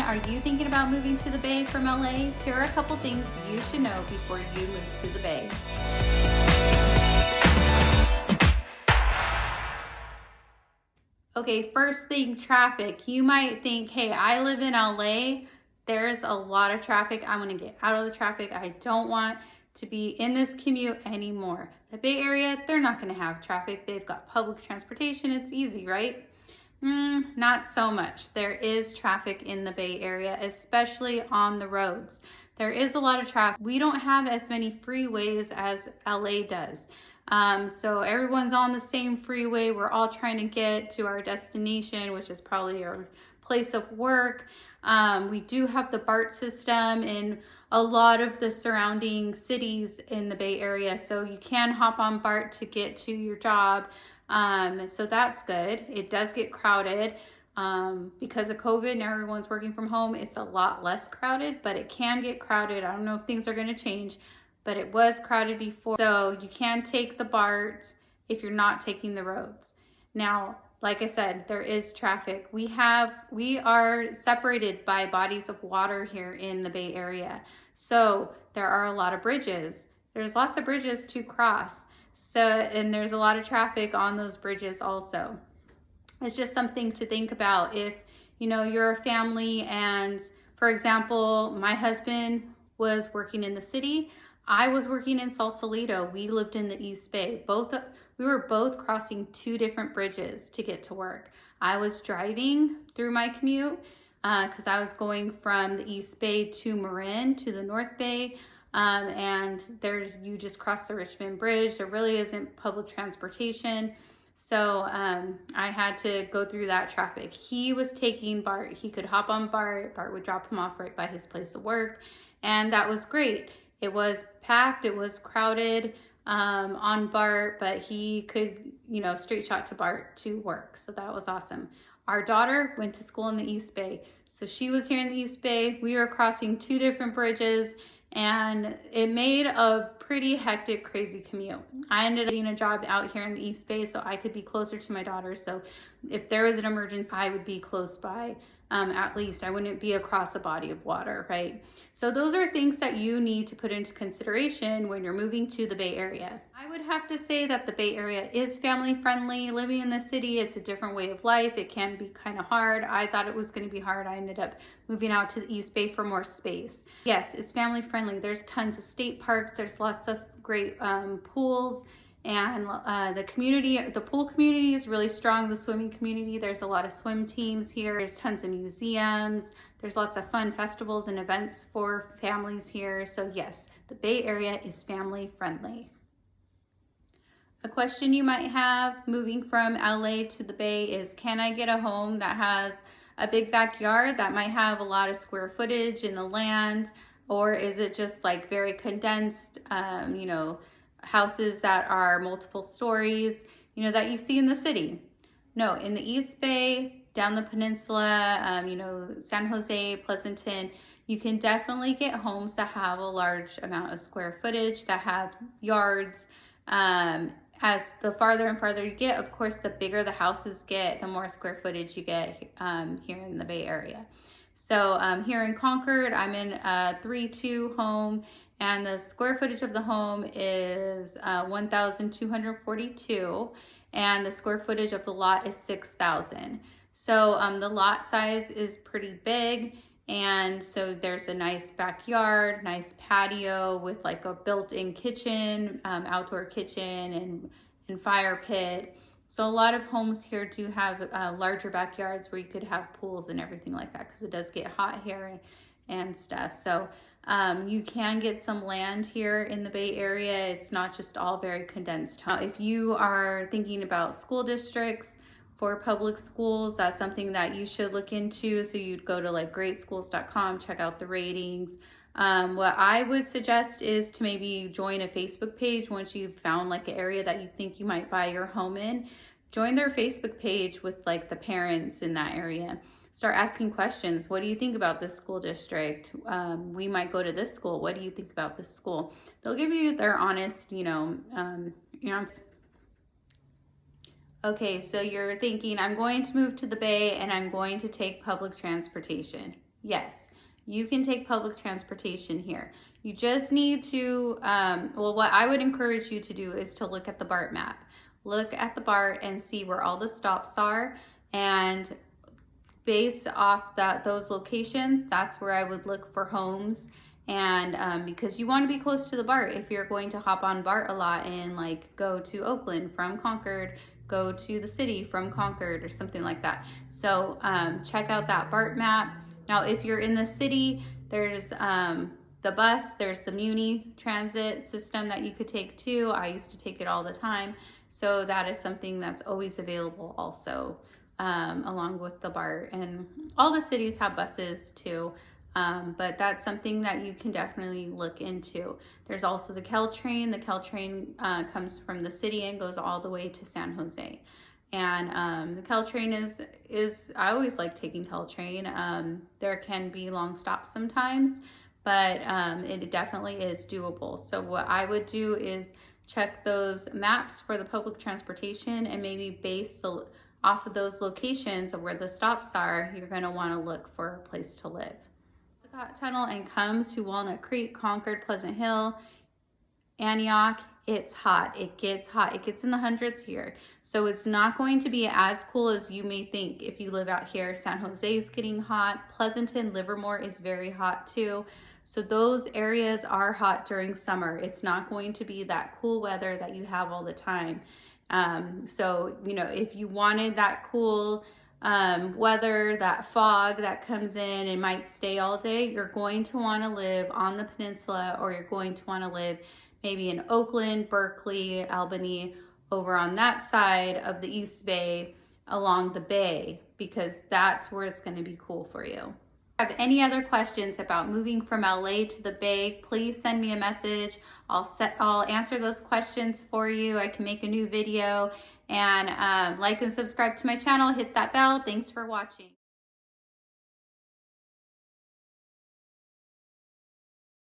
Are you thinking about moving to the Bay from LA? Here are a couple things you should know before you move to the Bay. Okay, first thing, traffic. You might think, hey, I live in LA. There's a lot of traffic. I want to get out of the traffic. I don't want to be in this commute anymore. The Bay Area, they're not going to have traffic. They've got public transportation. It's easy, right? Not so much. There is traffic in the Bay Area, especially on the roads. There is a lot of traffic. We don't have as many freeways as LA does. So everyone's on the same freeway. We're all trying to get to our destination, which is probably our place of work. We do have the BART system in a lot of the surrounding cities in the Bay Area. So you can hop on BART to get to your job. So that's good. It does get crowded. Because of COVID and everyone's working from home, it's a lot less crowded, but it can get crowded. I don't know if things are going to change, but it was crowded before. So you can take the BART if you're not taking the roads. Now, like I said, there is traffic. We are separated by bodies of water here in the Bay Area. So there are a lot of bridges. There's lots of bridges to cross. And there's a lot of traffic on those bridges also. It's just something to think about if, you're a family and, for example, my husband was working in the city. I was working in Sausalito. We lived in the East Bay. We were both crossing two different bridges to get to work. I was driving through my commute because I was going from the East Bay to Marin to the North Bay. And you just cross the Richmond Bridge. There really isn't public transportation. So I had to go through that traffic. He was taking BART. He could hop on BART. BART would drop him off right by his place of work. And that was great. It was packed. It was crowded on BART, but he could, straight shot to BART to work. So that was awesome. Our daughter went to school in the East Bay. So she was here in the East Bay. We were crossing two different bridges. And it made a pretty hectic, crazy commute. I ended up getting a job out here in the East Bay so I could be closer to my daughter. So if there was an emergency, I would be close by. At least I wouldn't be across a body of water, right? So those are things that you need to put into consideration when you're moving to the Bay Area. I would have to say that the Bay Area is family friendly. Living in the city, it's a different way of life. It can be kind of hard. I thought it was going to be hard. I ended up moving out to the East Bay for more space. Yes, it's family friendly. There's tons of state parks. There's lots of great pools. And the pool community is really strong. The swimming community, there's a lot of swim teams here. There's tons of museums. There's lots of fun festivals and events for families here. So yes, the Bay Area is family friendly. A question you might have moving from LA to the Bay is, can I get a home that has a big backyard that might have a lot of square footage in the land? Or is it just like very condensed, houses that are multiple stories, that you see in the city? No, in the East Bay, down the peninsula, San Jose, Pleasanton, you can definitely get homes that have a large amount of square footage, that have yards. As the farther and farther you get, of course, the bigger the houses get, the more square footage you get here in the Bay Area. So here in Concord, I'm in a 3-2 home, and the square footage of the home is 1,242, and the square footage of the lot is 6,000. So the lot size is pretty big, and so there's a nice backyard, nice patio with like a built-in kitchen, outdoor kitchen and fire pit. So a lot of homes here do have larger backyards where you could have pools and everything like that, because it does get hot here and stuff. So you can get some land here in the Bay Area. It's not just all very condensed. If you are thinking about school districts for public schools, that's something that you should look into. So you'd go to like greatschools.com, check out the ratings. What I would suggest is to maybe join a Facebook page once you've found like an area that you think you might buy your home in. Join their Facebook page with like the parents in that area. Start asking questions. What do you think about this school district? We might go to this school. What do you think about this school? They'll give you their honest, answer. Okay, so you're thinking, I'm going to move to the Bay and I'm going to take public transportation. Yes, you can take public transportation here. You just need to, well, what I would encourage you to do is to look at the BART map. Look at the BART and see where all the stops are, and based off those locations, that's where I would look for homes. And because you want to be close to the BART, if you're going to hop on BART a lot and like go to Oakland from Concord, go to the city from Concord or something like that. So check out that BART map. Now, if you're in the city, there's the bus, there's the Muni transit system that you could take too. I used to take it all the time. So that is something that's always available also, along with the BART. And all the cities have buses too. But that's something that you can definitely look into. There's also the Caltrain. The Caltrain comes from the city and goes all the way to San Jose. And the Caltrain is I always like taking Caltrain. There can be long stops sometimes, but it definitely is doable. So what I would do is check those maps for the public transportation, and maybe base off of those locations of where the stops are, you're going to want to look for a place to live. Tunnel and come to Walnut Creek, Concord, Pleasant Hill, Antioch. It's hot. It gets hot. It gets in the hundreds here. So it's not going to be as cool as you may think if you live out here. San Jose is getting hot. Pleasanton, Livermore is very hot too. So those areas are hot during summer. It's not going to be that cool weather that you have all the time. So, you know, if you wanted that cool weather, that fog that comes in and might stay all day, you're going to want to live on the peninsula, or you're going to want to live maybe in Oakland, Berkeley, Albany, over on that side of the East Bay along the bay, because that's where it's going to be cool for you. If you have any other questions about moving from LA to the Bay, please send me a message. I'll answer those questions for you. I can make a new video. And like and subscribe to my channel. Hit that bell. Thanks for watching.